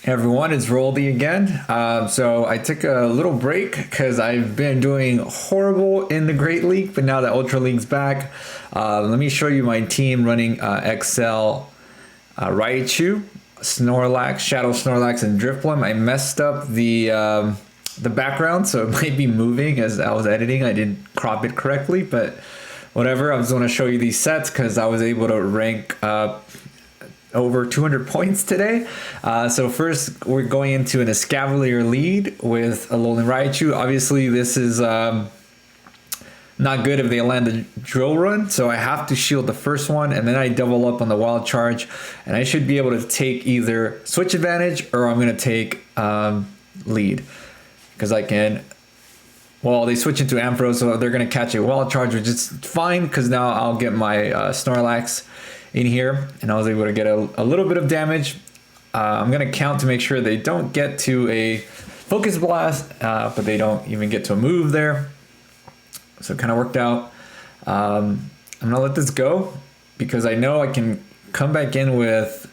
Everyone, it's Roldy again. So I took a little break because I've been doing horrible in the Great League, but now that Ultra League's back, let me show you my team running XL Raichu, Snorlax, Shadow Snorlax, and Drifblim. I messed up the background, so it might be moving as I was editing. I didn't crop it correctly, but whatever. I was going to show you these sets because I was able to rank over 200 points today. So first, we're going into an Escavalier lead with Alolan Raichu. Obviously, this is not good if they land a drill run, so I have to shield the first one, and then I double up on the wild charge, and I should be able to take either switch advantage or I'm going to take lead. Because I can, well, they switch into Ampharos, so they're going to catch a wild charge, which is fine, because now I'll get my Snorlax in here, and I was able to get a little bit of damage. I'm going to count to make sure they don't get to a Focus Blast, but they don't even get to a move there. So it kind of worked out. I'm going to let this go, because I know I can come back in with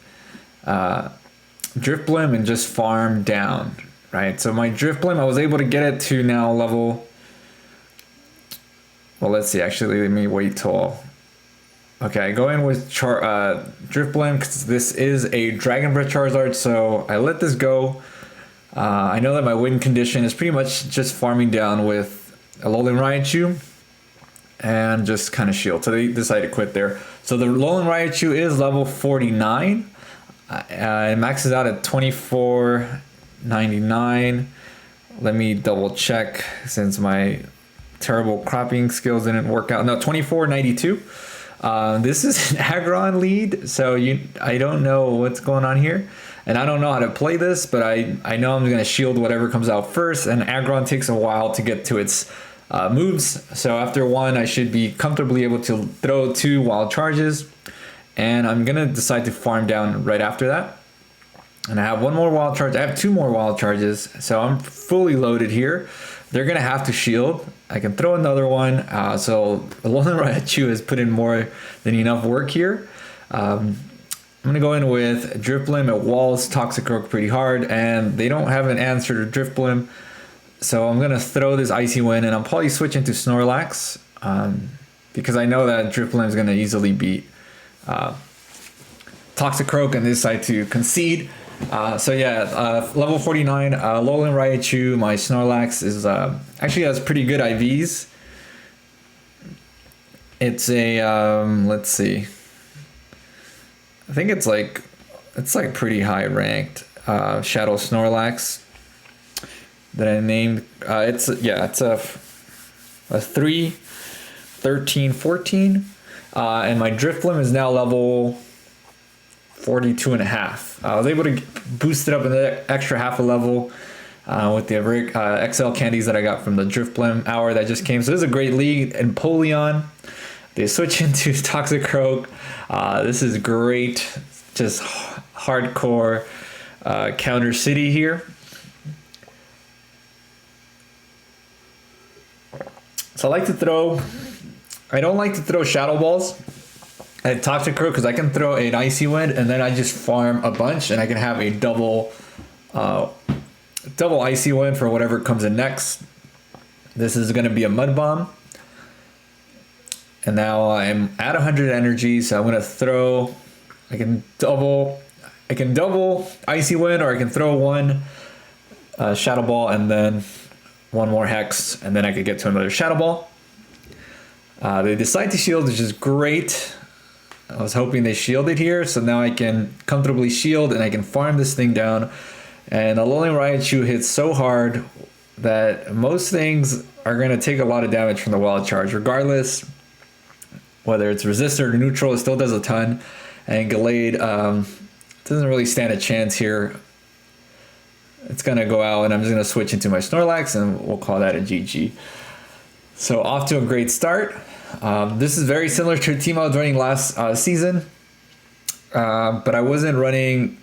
Drifblim and just farm down, right? So my Drifblim, I was able to get it to now level... Well, let's see. Actually, let me wait till... Okay, I go in with Drifblim because this is a Dragon Breath Charizard, so I let this go. I know that my win condition is pretty much just farming down with Alolan Raichu and just kind of shield. So they decided to quit there. So the Alolan Raichu is level 49. It maxes out at 24.99. Let me double check since my terrible cropping skills didn't work out. No, 24.92. This is an Aggron lead, so I don't know what's going on here, and I don't know how to play this, but I know I'm going to shield whatever comes out first, and Aggron takes a while to get to its moves, so after one, I should be comfortably able to throw 2 wild charges, and I'm going to decide to farm down right after that, and I have 1 more wild charge. I have 2 more wild charges, so I'm fully loaded here. They're going to have to shield. I can throw another one. So Alolan Raichu has put in more than enough work here. I'm going to go in with Drifblim. It walls Toxicroak pretty hard, and they don't have an answer to Drifblim. So I'm going to throw this Icy Wind, and I'll probably switch into Snorlax because I know that Drifblim is going to easily beat Toxicroak and decide to concede. Level 49, Alolan Raichu, my Snorlax is actually has pretty good IVs. It's a let's see. I think it's like pretty high ranked Shadow Snorlax that I named. It's a 3, 13, 14, and my Drifblim is now level 42.5. I was able to boost it up an extra half a level with the XL candies that I got from the Drifblim hour that just came. So this is a great league. And Polion, they switch into Toxicroak. This is great. Just hardcore counter city here. So I don't like to throw Shadow Balls at Toxicroak because I can throw an Icy Wind and then I just farm a bunch and I can have a double Icy Wind for whatever comes in next. This is going to be a Mud Bomb. And now I'm at 100 energy, so I'm going to throw... I can double Icy Wind, or I can throw 1 Shadow Ball and then 1 more Hex, and then I could get to another Shadow Ball. They decide to shield, which is great. I was hoping they shielded here, so now I can comfortably shield and I can farm this thing down. And Alolan Raichu hits so hard that most things are going to take a lot of damage from the wild charge. Regardless, whether it's resisted or neutral, it still does a ton. And Gallade doesn't really stand a chance here. It's going to go out, and I'm just going to switch into my Snorlax, and we'll call that a GG. So off to a great start. This is very similar to a team I was running last season, but I wasn't running...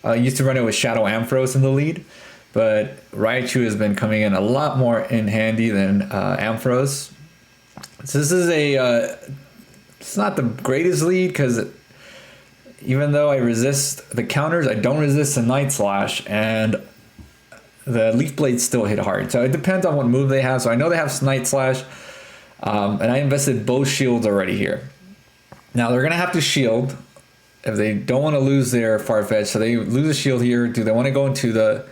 I used to run it with Shadow Ampharos in the lead, but Raichu has been coming in a lot more in handy than Ampharos. So this is it's not the greatest lead because even though I resist the counters, I don't resist the Night Slash, and the Leaf Blades still hit hard. So it depends on what move they have. So I know they have Night Slash, and I invested both shields already here. Now they're going to have to shield if they don't want to lose their Farfetch. So they lose a shield here. Do they want to go into the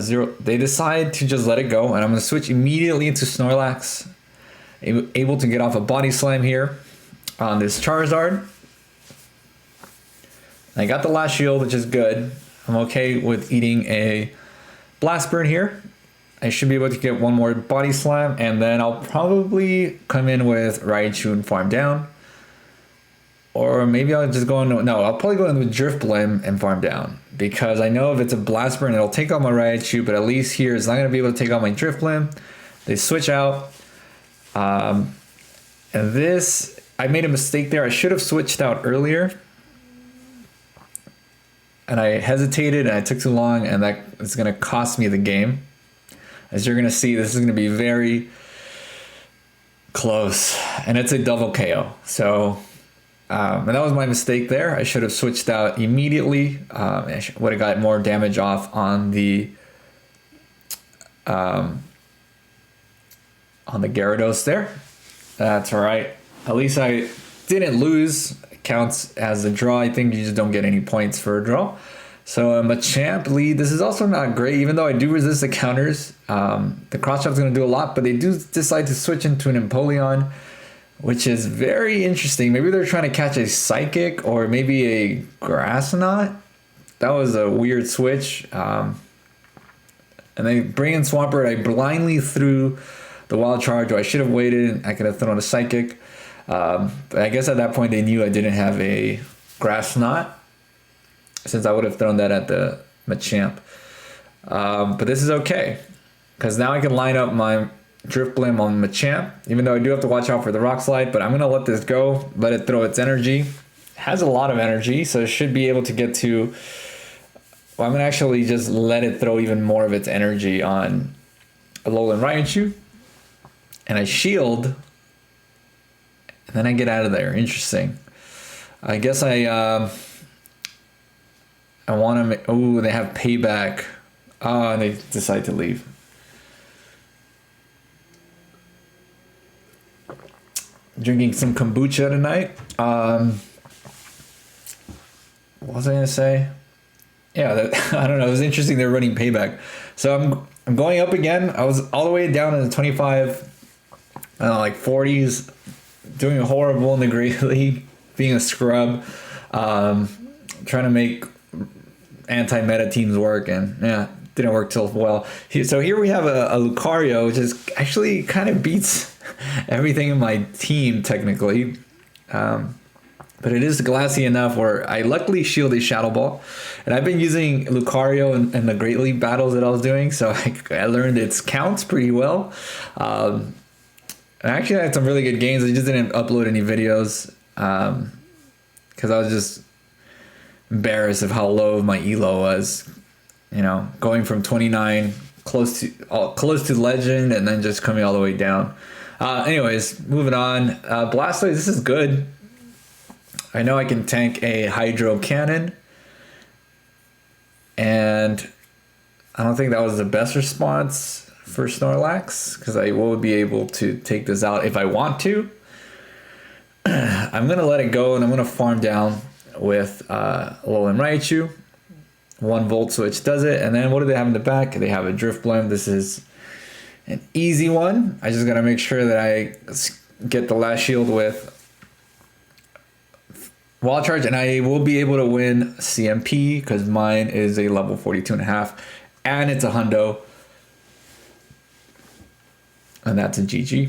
zero? They decide to just let it go, and I'm going to switch immediately into Snorlax. Able to get off a Body Slam here on this Charizard. I got the last shield, which is good. I'm okay with eating a Blast Burn here. I should be able to get one more Body Slam, and then I'll probably come in with Raichu and farm down. Or maybe I'll just go in, no, I'll probably go in with Drifblim and farm down. Because I know if it's a Blast Burn, it'll take out my Raichu, but at least here it's not going to be able to take out my Drifblim. They switch out. And this, I made a mistake there. I should have switched out earlier. And I hesitated and I took too long, and that is going to cost me the game. As you're going to see, this is going to be very close, and it's a double KO. So, and that was my mistake there. I should have switched out immediately. I would have got more damage off on the Gyarados there. That's all right. At least I didn't lose. Counts as a draw. I think you just don't get any points for a draw. So Machamp lead. This is also not great, even though I do resist the counters. The cross chop is going to do a lot, but they do decide to switch into an Empoleon, which is very interesting. Maybe they're trying to catch a Psychic or maybe a Grass Knot. That was a weird switch. And they bring in Swampert. I blindly threw the Wild Charge, or I should have waited. I could have thrown a Psychic. But I guess at that point they knew I didn't have a Grass Knot, since I would have thrown that at the Machamp. But this is okay, because now I can line up my Drifblim on Machamp, even though I do have to watch out for the Rock Slide, but I'm going to let this go, let it throw its energy. It has a lot of energy, so it should be able to get to... Well, I'm going to actually just let it throw even more of its energy on Alolan Raichu. And I shield... And then I get out of there. Interesting. I guess I want to... Oh, they have Payback. Oh, and they decide to leave. Drinking some kombucha tonight. What was I going to say? Yeah, I don't know. It was interesting they're running Payback. So I'm going up again. I was all the way down in the 25, I don't know, like 40s. Doing horrible in the Great League, being a scrub, trying to make anti-meta teams work, and yeah, didn't work till well. So here we have a Lucario, which is actually kind of beats everything in my team technically, but it is glassy enough where I luckily shielded Shadow Ball, and I've been using Lucario in the Great League battles that I was doing, so I learned its counts pretty well. Actually, I had some really good games. I just didn't upload any videos because I was just embarrassed of how low my elo was. You know, going from 29 close to legend, and then just coming all the way down. Anyways, moving on. Blastoise, this is good. I know I can tank a Hydro Cannon, and I don't think that was the best response for Snorlax, because I will be able to take this out if I want to. I'm going to let it go, and I'm going to farm down with Alolan Raichu. 1 Volt Switch does it, and then what do they have in the back? They have a Drifblim. This is an easy one. I just got to make sure that I get the last shield with Wild Charge, and I will be able to win CMP, because mine is a level 42.5, and it's a hundo. And that's a GG.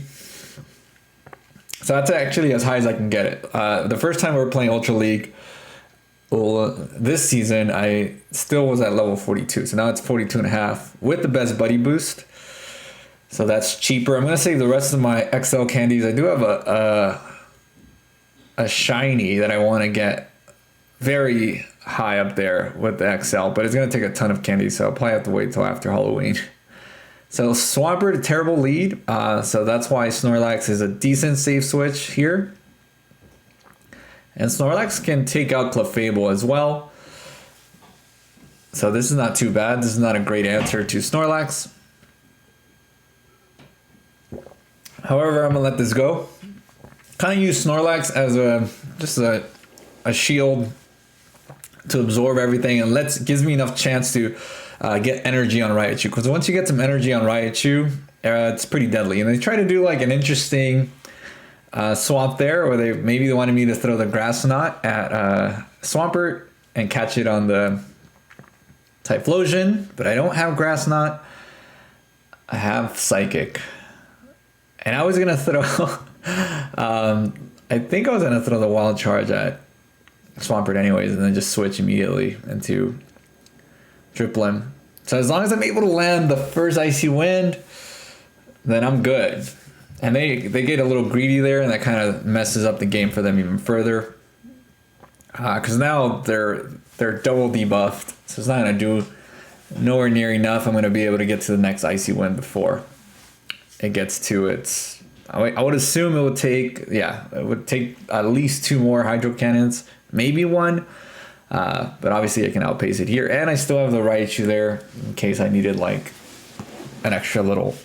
So that's actually as high as I can get it. The first time we were playing Ultra League, this season, I still was at level 42. So now it's 42.5 with the best buddy boost. So that's cheaper. I'm going to save the rest of my XL candies. I do have a shiny that I want to get very high up there with the XL, but it's going to take a ton of candy. So I'll probably have to wait till after Halloween. So Swampert, a terrible lead, so that's why Snorlax is a decent safe switch here. And Snorlax can take out Clefable as well. So this is not too bad. This is not a great answer to Snorlax. However, I'm gonna let this go. Kind of use Snorlax as a shield to absorb everything, and gives me enough chance to get energy on Raichu. Because once you get some energy on Raichu, it's pretty deadly. And they try to do like an interesting swap there, or they wanted me to throw the Grass Knot at Swampert and catch it on the Typhlosion, but I don't have Grass Knot. I have Psychic. And I was going to throw, I think I was going to throw the Wild Charge at Swampert anyways, and then just switch immediately into Driplim. So as long as I'm able to land the first Icy Wind, then I'm good. And they get a little greedy there, and that kind of messes up the game for them even further. Because now they're double debuffed, so it's not going to do nowhere near enough. I'm going to be able to get to the next Icy Wind before it gets to its... I would assume it would take at least 2 more Hydro Cannons, maybe 1. But obviously I can outpace it here. And I still have the Raichu there in case I needed like an extra little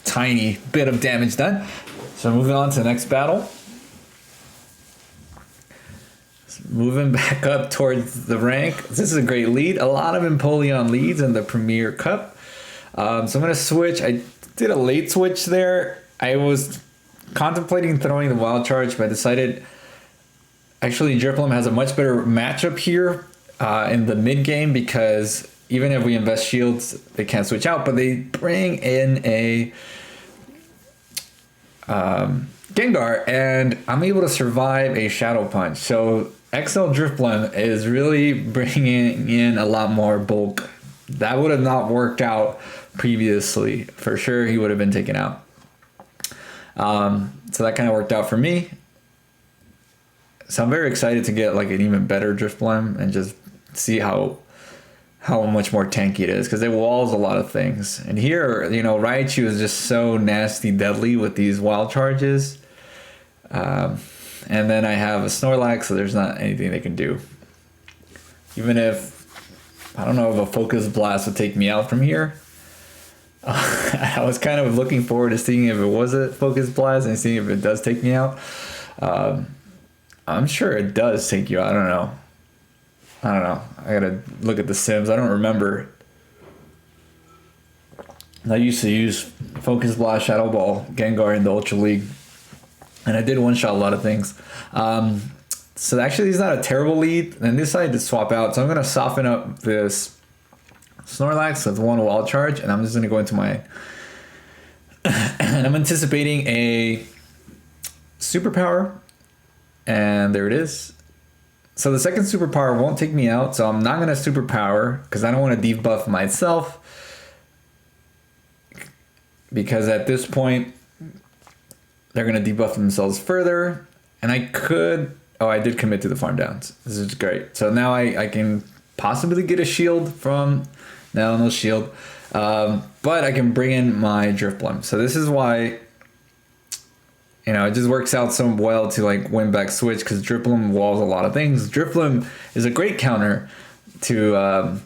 tiny bit of damage done. So moving on to the next battle. Moving back up towards the rank. This is a great lead. A lot of Empoleon leads in the Premier Cup. So I'm going to switch. I did a late switch there. I was contemplating throwing the Wild Charge, but I decided actually Driplim has a much better matchup here in the mid game, because even if we invest shields, they can't switch out, but they bring in a Gengar, and I'm able to survive a Shadow Punch. So XL Driplim is really bringing in a lot more bulk. That would have not worked out previously. For sure, he would have been taken out. So that kind of worked out for me. So I'm very excited to get like an even better Drifblim and just see how much more tanky it is, because it walls a lot of things. And here, you know, Raichu is just so nasty deadly with these Wild Charges. And then I have a Snorlax, so there's not anything they can do. Even if, I don't know if a Focus Blast would take me out from here. I was kind of looking forward to seeing if it was a Focus Blast and seeing if it does take me out. I'm sure it does take you out. I don't know. I gotta look at the Sims. I don't remember. I used to use Focus Blast, Shadow Ball, Gengar in the Ultra League, and I did one-shot a lot of things. So actually, he's not a terrible lead, and I decided to swap out. So I'm gonna soften up this Snorlax with 1 Wild Charge, and I'm just gonna go into my... and I'm anticipating a Superpower, and there it is. So the second Superpower won't take me out, so I'm not gonna Superpower because I don't want to debuff myself. Because at this point, they're gonna debuff themselves further, and I could... Oh, I did commit to the farm downs. This is great. So now I can possibly get a shield from... No shield. But I can bring in my Drifblim. So this is why, you know, it just works out so well to like win back switch, because Drifblim walls a lot of things. Drifblim is a great counter to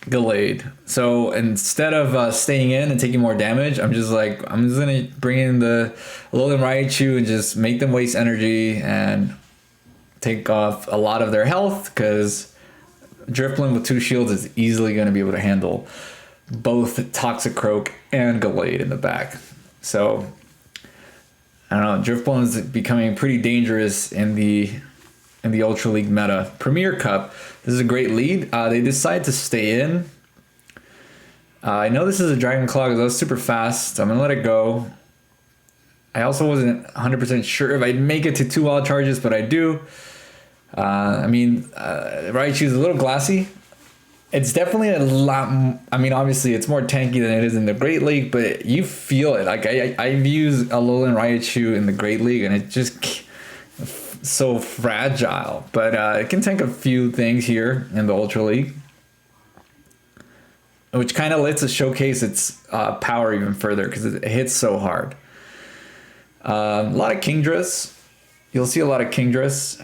Gallade. So instead of staying in and taking more damage, I'm just gonna bring in the Alolan Raichu and just make them waste energy and take off a lot of their health, because Drifblim with 2 shields is easily going to be able to handle both Toxicroak and Gallade in the back. So I don't know, Drifblim is becoming pretty dangerous in the Ultra League meta. Premier Cup, this is a great lead. They decide to stay in. I know this is a Dragon Claw because that was super fast, so I'm gonna let it go. I also wasn't 100% sure if I'd make it to 2 Wild Charges, but I do. Raichu is a little glassy. It's definitely a lot... I mean, obviously, it's more tanky than it is in the Great League, but you feel it. Like, I've used Alolan Raichu in the Great League, and it's just so fragile. But it can tank a few things here in the Ultra League, which kind of lets it showcase its power even further, because it hits so hard. A lot of Kingdras. you'll see a lot of Kingdras,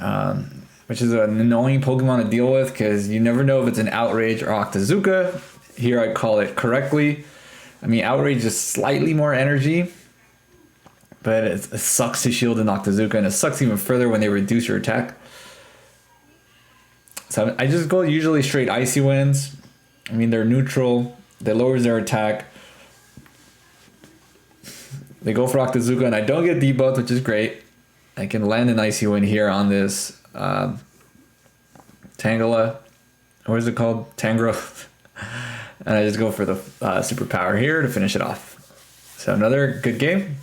which is an annoying Pokemon to deal with because you never know if it's an Outrage or Octazooka. Here I call it correctly. I mean, Outrage is slightly more energy, but it sucks to shield an Octazooka, and it sucks even further when they reduce your attack. So I just go usually straight Icy Winds. I mean, they're neutral. They lowers their attack. They go for Octazooka, and I don't get debuffed, which is great. I can land an Icy Wind here on this Tangela. What is it called? Tangrowth. And I just go for the superpower here to finish it off. So another good game.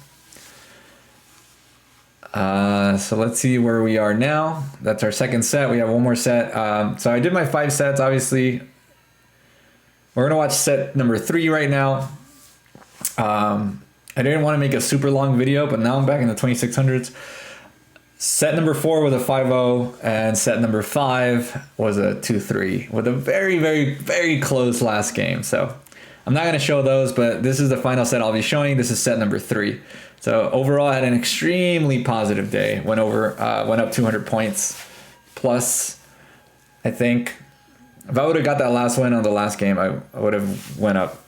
So let's see where we are now. That's our second set. We have one more set. So I did my 5 sets, obviously. We're gonna watch set number 3 right now. I didn't want to make a super long video, but now I'm back in the 2600s. Set number 4 was a 5-0, and set number 5 was a 2-3 with a very, very, very close last game. So I'm not going to show those, but this is the final set I'll be showing. This is set number 3. So overall, I had an extremely positive day. Went up 200 points plus, I think. If I would have got that last win on the last game, I would have went up.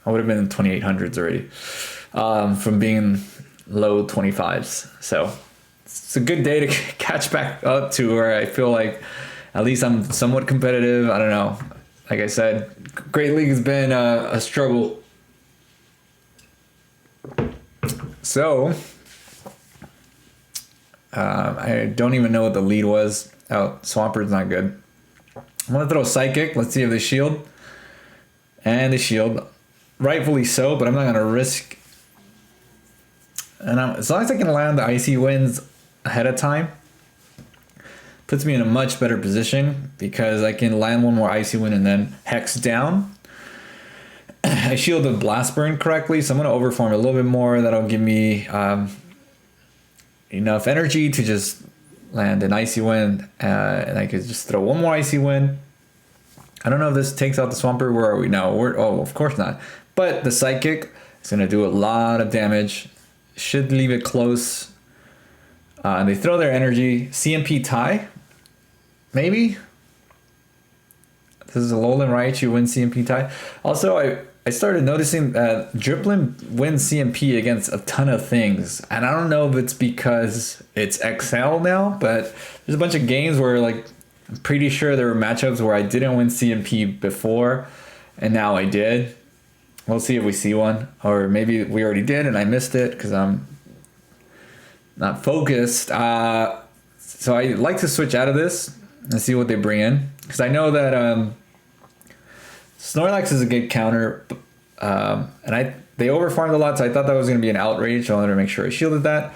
I would have been in 2800s already from being low 25s. So it's a good day to catch back up to where I feel like at least I'm somewhat competitive. I don't know. Like I said, Great League has been a struggle. So I don't even know what the lead was. Oh, Swamperd's not good. I'm going to throw Psychic. Let's see if they shield. And they shield. Rightfully so, but I'm not going to risk. And as long as I can land the Icy Winds ahead of time, puts me in a much better position because I can land one more Icy Wind and then Hex down. I shielded Blast Burn correctly, so I'm going to overform a little bit more. That'll give me enough energy to just land an Icy Wind, and I could just throw one more Icy Wind. I don't know if this takes out the Swampert. Where are we now? Oh, of course not. But the Psychic is going to do a lot of damage. Should leave it close. And they throw their energy. CMP tie? Maybe? This is a Alolan Raichu wins CMP tie. Also, I started noticing that Driplim wins CMP against a ton of things. And I don't know if it's because it's XL now, but there's a bunch of games where, like, I'm pretty sure there were matchups where I didn't win CMP before, and now I did. We'll see if we see one. Or maybe we already did and I missed it because I'm not focused. So I like to switch out of this and see what they bring in. Because I know that Snorlax is a good counter. And they overfarmed a lot, so I thought that was going to be an Outrage. So I wanted to make sure I shielded that.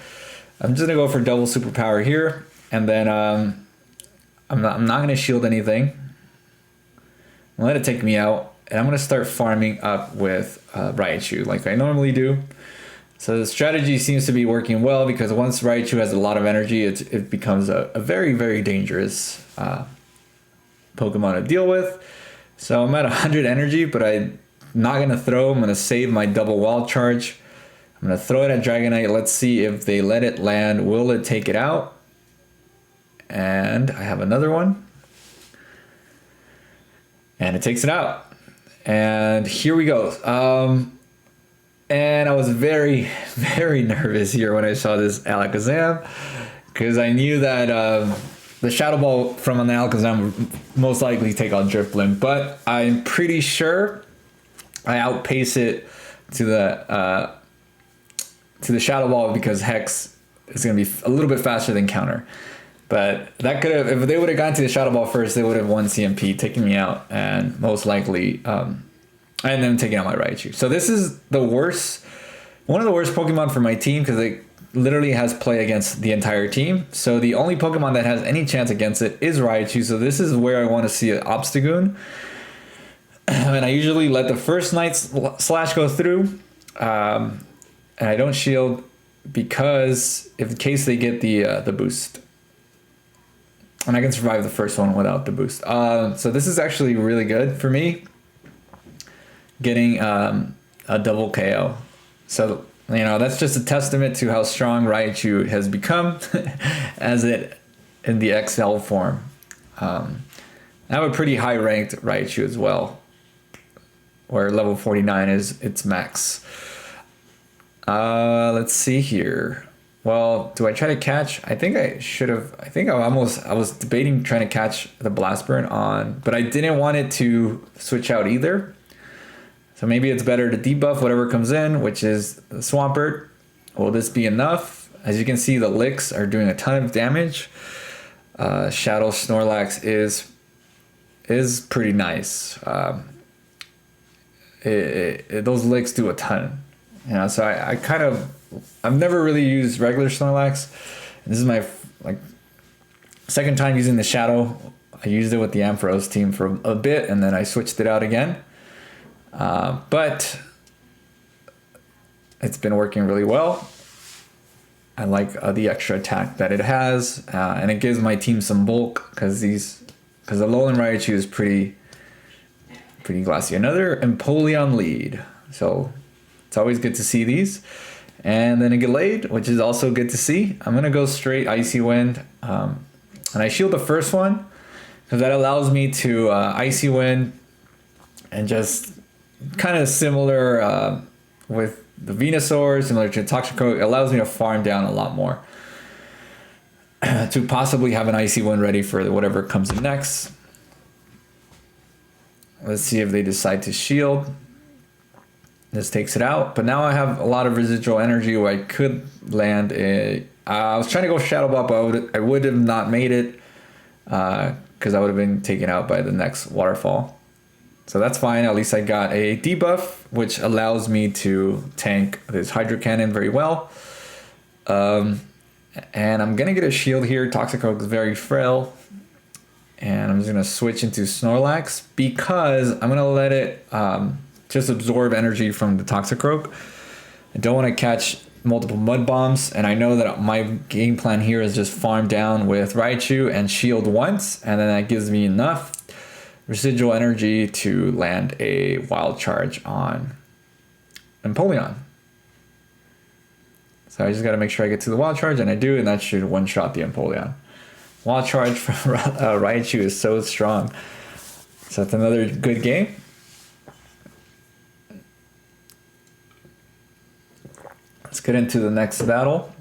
I'm just going to go for double superpower here. And then I'm not going to shield anything. I'll let it take me out. And I'm going to start farming up with Raichu like I normally do. So the strategy seems to be working well because once Raichu has a lot of energy, it becomes a very, very dangerous Pokemon to deal with. So I'm at 100 energy, but I'm not going to throw. I'm going to save my double wild charge. I'm going to throw it at Dragonite. Let's see if they let it land. Will it take it out? And I have another one. And it takes it out. And here we go. And I was very, very nervous here when I saw this Alakazam, because I knew that the Shadow Ball from an Alakazam would most likely take on Drifblim, but I'm pretty sure I outpace it to the Shadow Ball because Hex is going to be a little bit faster than Counter. But that could have, if they would have gone to the Shadow Ball first, they would have won CMP, taking me out, and most likely, and then taking out my Raichu. So this is the worst, one of the worst Pokemon for my team because it literally has play against the entire team. So the only Pokemon that has any chance against it is Raichu. So this is where I want to see an Obstagoon. And I usually let the first Night Slash go through, and I don't shield because in case they get the boost. And I can survive the first one without the boost. So this is actually really good for me, getting a double KO. So You know, that's just a testament to how strong Raichu has become as it in the XL form. I have a pretty high ranked Raichu as well, where level 49 is its max. Let's see here. Well, do I try to catch? I think I should have. I was debating trying to catch the Blast Burn on, but I didn't want it to switch out either. So maybe it's better to debuff whatever comes in, which is the Swampert. Will this be enough? As you can see, the licks are doing a ton of damage. Shadow Snorlax is pretty nice. Those licks do a ton. You know, so I've never really used regular Snorlax. This is my second time using the Shadow. I used it with the Ampharos team for a bit, and then I switched it out again. But it's been working really well. I like the extra attack that it has, and it gives my team some bulk because the Alolan Raichu is pretty glassy. Another Empoleon lead, so it's always good to see these. And then a Gallade, which is also good to see. I'm gonna go straight Icy Wind, and I shield the first one because that allows me to Icy Wind, and just kind of similar with the Venusaur, similar to Toxicroak, it allows me to farm down a lot more to possibly have an Icy Wind ready for whatever comes in next. Let's see if they decide to shield. This takes it out, but now I have a lot of residual energy where I could land a... I was trying to go Shadow Ball, but I would have not made it because I would have been taken out by the next waterfall. So that's fine. At least I got a debuff, which allows me to tank this Hydro Cannon very well. And I'm going to get a shield here. Toxicroak is very frail. And I'm just going to switch into Snorlax because I'm going to let it just absorb energy from the Toxicroak. I don't want to catch multiple Mud Bombs. And I know that my game plan here is just farm down with Raichu and shield once. And then that gives me enough residual energy to land a Wild Charge on Empoleon. So I just got to make sure I get to the Wild Charge, and I do, and that should one-shot the Empoleon. Wild Charge from Raichu is so strong. So that's another good game. Let's get into the next battle.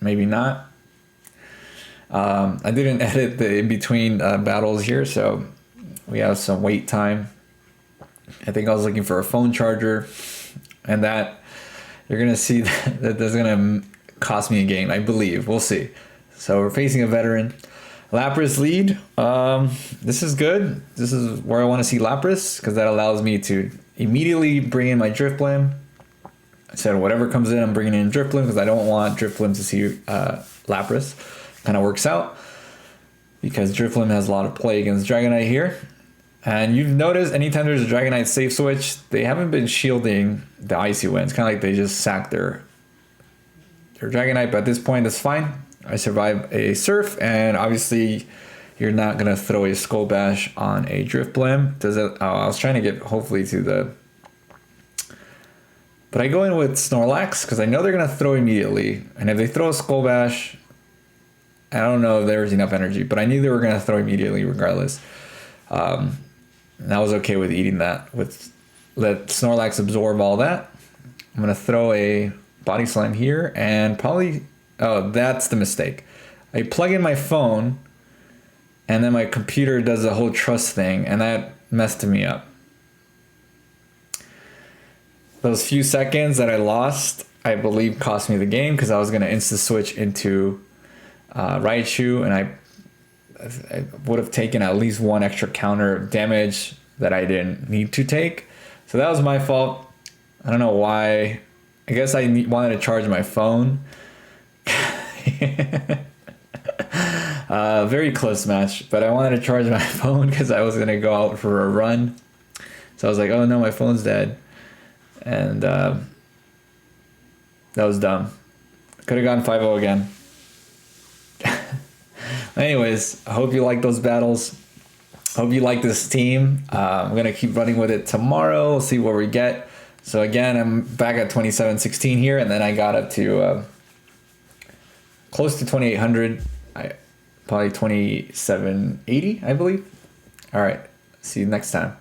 Maybe not. I didn't edit the in-between battles here, so we have some wait time. I think I was looking for a phone charger, and that you're going to see that that's going to cost me a game, I believe. We'll see. So we're facing a veteran. Lapras lead. This is good. This is where I want to see Lapras because that allows me to immediately bring in my Drifblim. I said whatever comes in, I'm bringing in Drifblim because I don't want Drifblim to see Lapras. Kind of works out because Drifblim has a lot of play against Dragonite here. And you've noticed anytime there's a Dragonite safe switch, they haven't been shielding the Icy Wind. It's kind of like they just sacked their Dragonite, but at this point, that's fine. I survived a Surf, and obviously, you're not going to throw a Skull Bash on a Drifblim. Does it? Oh, I was trying to get, hopefully, to the... But I go in with Snorlax, because I know they're going to throw immediately. And if they throw a Skull Bash, I don't know if there was enough energy, but I knew they were going to throw immediately regardless. And I was okay with eating that. Let Snorlax absorb all that. I'm going to throw a Body Slam here and probably... Oh, that's the mistake. I plug in my phone and then my computer does the whole trust thing and that messed me up. Those few seconds that I lost, I believe cost me the game because I was going to insta switch into Raichu and I would have taken at least one extra counter damage that I didn't need to take. So that was my fault. I don't know why. I guess I wanted to charge my phone. Very close match, but I wanted to charge my phone because I was going to go out for a run. So I was like, oh no, my phone's dead. And that was dumb. Could have gone 5-0 again. Anyways, I hope you like those battles. Hope you like this team. I'm going to keep running with it tomorrow. See where we get. So again, I'm back at 2716 here, and then I got up to close to 2800. Probably 2780, I believe. All right. See you next time.